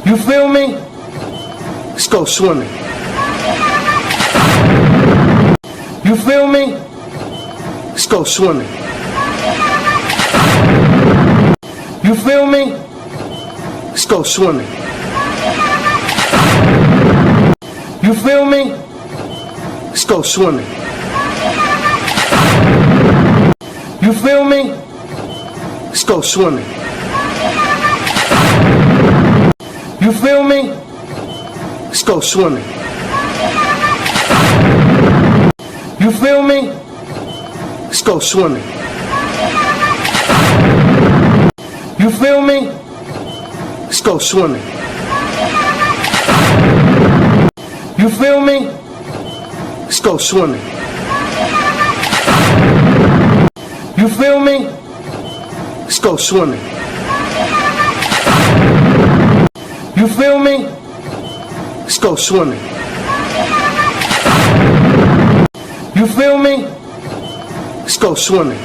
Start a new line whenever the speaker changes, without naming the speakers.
You feel me? Let's go swimming. You feel me? Let's go swimming. You feel me? Let's go swimming. You feel me? Let's go swimming. You feel me? Let's go swimming. You feel me? Let's go swimming. You feel me? Let's go swimming. You feel me? Let's go swimming. You feel me? Let's go swimming. You feel me? Let's go swimming. You feel me? Let's go swimming. You feel me? Let's go swimming.